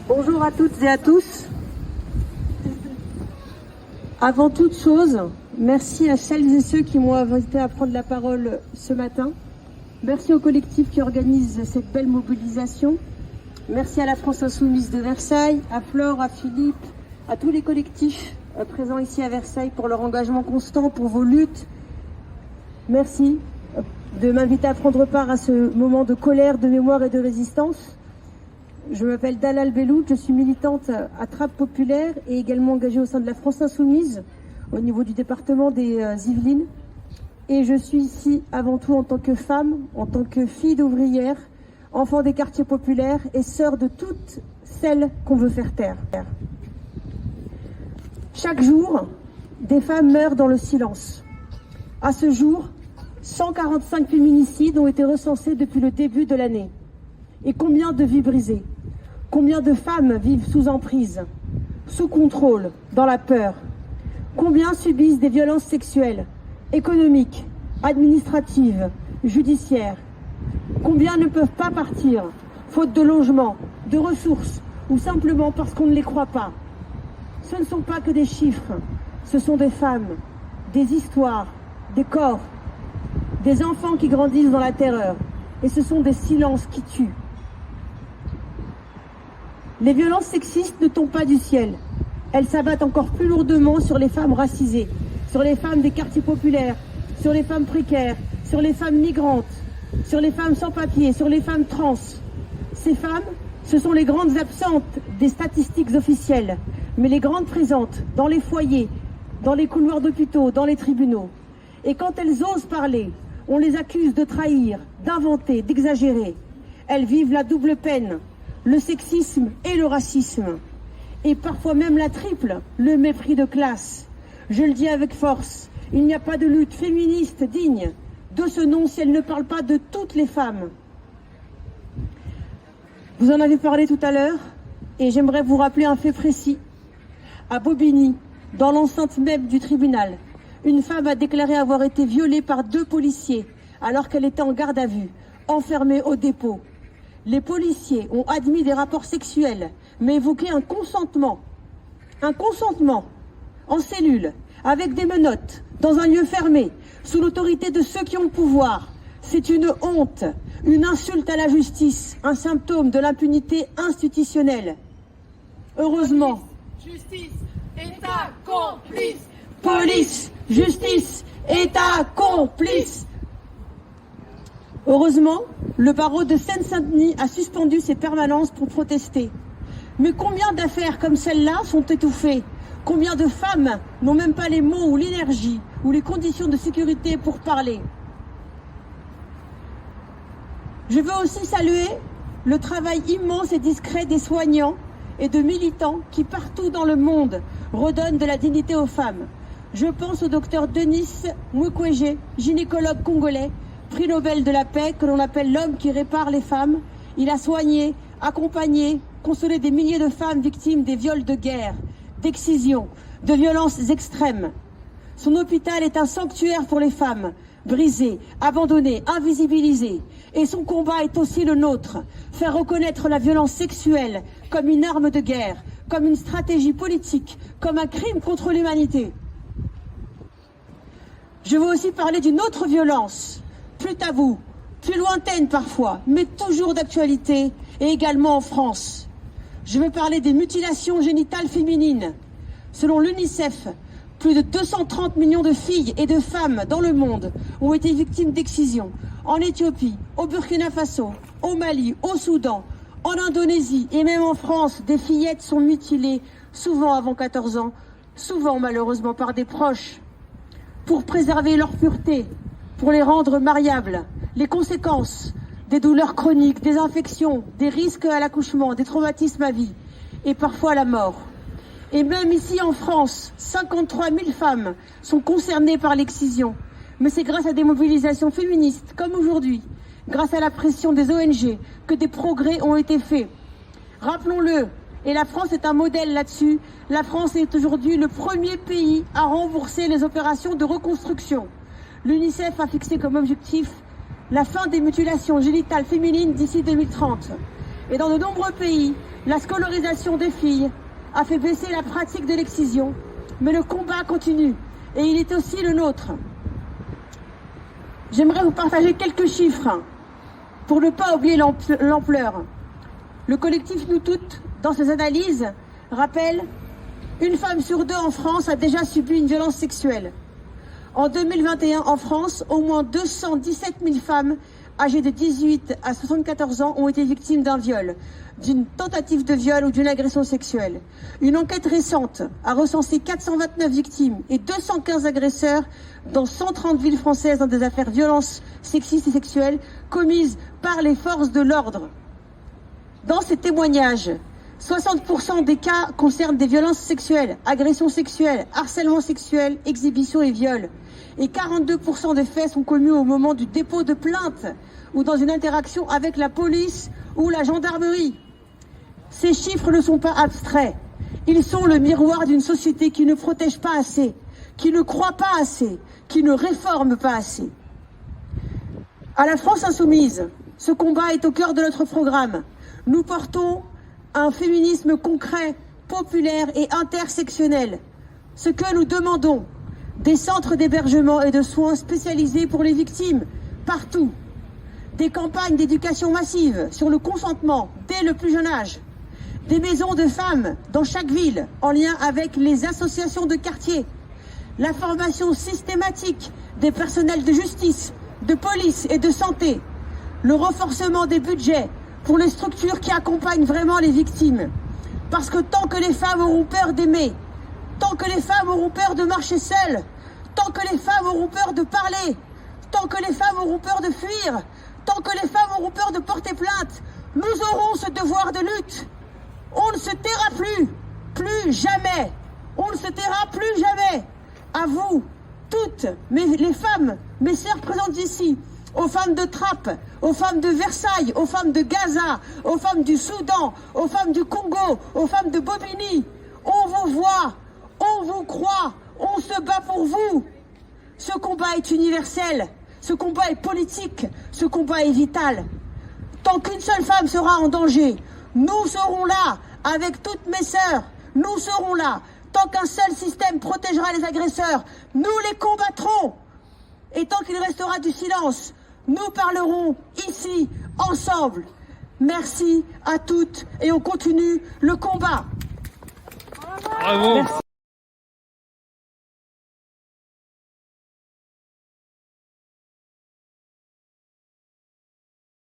Bonjour à toutes et à tous. Avant toute chose, merci à celles et ceux qui m'ont invité à prendre la parole ce matin. Merci au collectif qui organise cette belle mobilisation. Merci à la France Insoumise de Versailles, à Flore, à Philippe, à tous les collectifs présents ici à Versailles pour leur engagement constant, pour vos luttes. Merci de m'inviter à prendre part à ce moment de colère, de mémoire et de résistance. Je m'appelle Dalal Bellout, je suis militante à Trappes Populaire et également engagée au sein de la France Insoumise au niveau du département des Yvelines. Et je suis ici avant tout en tant que femme, en tant que fille d'ouvrière, enfant des quartiers populaires et sœur de toutes celles qu'on veut faire taire. Chaque jour, des femmes meurent dans le silence. À ce jour, 145 féminicides ont été recensés depuis le début de l'année. Et combien de vies brisées? Combien de femmes vivent sous emprise, sous contrôle, dans la peur? Combien subissent des violences sexuelles, économiques, administratives, judiciaires? Combien ne peuvent pas partir, faute de logement, de ressources, ou simplement parce qu'on ne les croit pas? Ce ne sont pas que des chiffres, ce sont des femmes, des histoires, des corps, des enfants qui grandissent dans la terreur, et ce sont des silences qui tuent. Les violences sexistes ne tombent pas du ciel. Elles s'abattent encore plus lourdement sur les femmes racisées, sur les femmes des quartiers populaires, sur les femmes précaires, sur les femmes migrantes, sur les femmes sans papier, sur les femmes trans. Ces femmes, ce sont les grandes absentes des statistiques officielles, mais les grandes présentes dans les foyers, dans les couloirs d'hôpitaux, dans les tribunaux. Et quand elles osent parler, on les accuse de trahir, d'inventer, d'exagérer. Elles vivent la double peine, le sexisme et le racisme. Et parfois même la triple, le mépris de classe. Je le dis avec force, il n'y a pas de lutte féministe digne de ce nom si elle ne parle pas de toutes les femmes. Vous en avez parlé tout à l'heure, et j'aimerais vous rappeler un fait précis. À Bobigny, dans l'enceinte même du tribunal, une femme a déclaré avoir été violée par 2 policiers alors qu'elle était en garde à vue, enfermée au dépôt. Les policiers ont admis des rapports sexuels, mais évoqué un consentement en cellule, avec des menottes, dans un lieu fermé, sous l'autorité de ceux qui ont le pouvoir. C'est une honte, une insulte à la justice, un symptôme de l'impunité institutionnelle. Heureusement. Justice, État complice. Police, justice, État complice. Heureusement, le barreau de Seine-Saint-Denis a suspendu ses permanences pour protester. Mais combien d'affaires comme celle-là sont étouffées? Combien de femmes n'ont même pas les mots ou l'énergie ou les conditions de sécurité pour parler? Je veux aussi saluer le travail immense et discret des soignants et de militants qui, partout dans le monde, redonnent de la dignité aux femmes. Je pense au docteur Denis Mukwege, gynécologue congolais, prix Nobel de la paix, que l'on appelle l'homme qui répare les femmes. Il a soigné, accompagné, consolé des milliers de femmes victimes des viols de guerre, d'excision, de violences extrêmes. Son hôpital est un sanctuaire pour les femmes, brisées, abandonnées, invisibilisées. Et son combat est aussi le nôtre, faire reconnaître la violence sexuelle comme une arme de guerre, comme une stratégie politique, comme un crime contre l'humanité. Je veux aussi parler d'une autre violence, plus taboue, plus lointaine parfois, mais toujours d'actualité, et également en France. Je veux parler des mutilations génitales féminines. Selon l'UNICEF, plus de 230 millions de filles et de femmes dans le monde ont été victimes d'excision. En Éthiopie, au Burkina Faso, au Mali, au Soudan, en Indonésie et même en France, des fillettes sont mutilées, souvent avant 14 ans, souvent malheureusement par des proches, pour préserver leur pureté, pour les rendre mariables. Les conséquences des douleurs chroniques, des infections, des risques à l'accouchement, des traumatismes à vie et parfois la mort. Et même ici en France, 53 000 femmes sont concernées par l'excision. Mais c'est grâce à des mobilisations féministes, comme aujourd'hui, grâce à la pression des ONG, que des progrès ont été faits. Rappelons-le, et la France est un modèle là-dessus, la France est aujourd'hui le premier pays à rembourser les opérations de reconstruction. L'UNICEF a fixé comme objectif la fin des mutilations génitales féminines d'ici 2030. Et dans de nombreux pays, la scolarisation des filles a fait baisser la pratique de l'excision. Mais le combat continue et il est aussi le nôtre. J'aimerais vous partager quelques chiffres pour ne pas oublier l'ampleur. Le collectif Nous Toutes, dans ses analyses, rappelle une femme sur deux en France a déjà subi une violence sexuelle. En 2021, en France, au moins 217 000 femmes âgées de 18 à 74 ans ont été victimes d'un viol, d'une tentative de viol ou d'une agression sexuelle. Une enquête récente a recensé 429 victimes et 215 agresseurs dans 130 villes françaises dans des affaires de violences sexistes et sexuelles commises par les forces de l'ordre. Dans ces témoignages, 60% des cas concernent des violences sexuelles, agressions sexuelles, harcèlement sexuel, exhibition et viol. Et 42% des faits sont commis au moment du dépôt de plainte ou dans une interaction avec la police ou la gendarmerie. Ces chiffres ne sont pas abstraits. Ils sont le miroir d'une société qui ne protège pas assez, qui ne croit pas assez, qui ne réforme pas assez. À la France insoumise, ce combat est au cœur de notre programme. Nous portons un féminisme concret, populaire et intersectionnel. Ce que nous demandons, des centres d'hébergement et de soins spécialisés pour les victimes, partout. Des campagnes d'éducation massive sur le consentement dès le plus jeune âge. Des maisons de femmes dans chaque ville, en lien avec les associations de quartier. La formation systématique des personnels de justice, de police et de santé. Le renforcement des budgets pour les structures qui accompagnent vraiment les victimes. Parce que tant que les femmes auront peur d'aimer, tant que les femmes auront peur de marcher seules, tant que les femmes auront peur de parler, tant que les femmes auront peur de fuir, tant que les femmes auront peur de porter plainte, nous aurons ce devoir de lutte. On ne se taira plus jamais. On ne se taira plus jamais. À vous, toutes, les femmes, mes sœurs présentes ici, aux femmes de Trappes, aux femmes de Versailles, aux femmes de Gaza, aux femmes du Soudan, aux femmes du Congo, aux femmes de Bobigny. On vous voit, on vous croit, on se bat pour vous. Ce combat est universel, ce combat est politique, ce combat est vital. Tant qu'une seule femme sera en danger, nous serons là, avec toutes mes sœurs, nous serons là. Tant qu'un seul système protégera les agresseurs, nous les combattrons. Et tant qu'il restera du silence, nous parlerons ici, ensemble. Merci à toutes et on continue le combat. Bravo. Merci.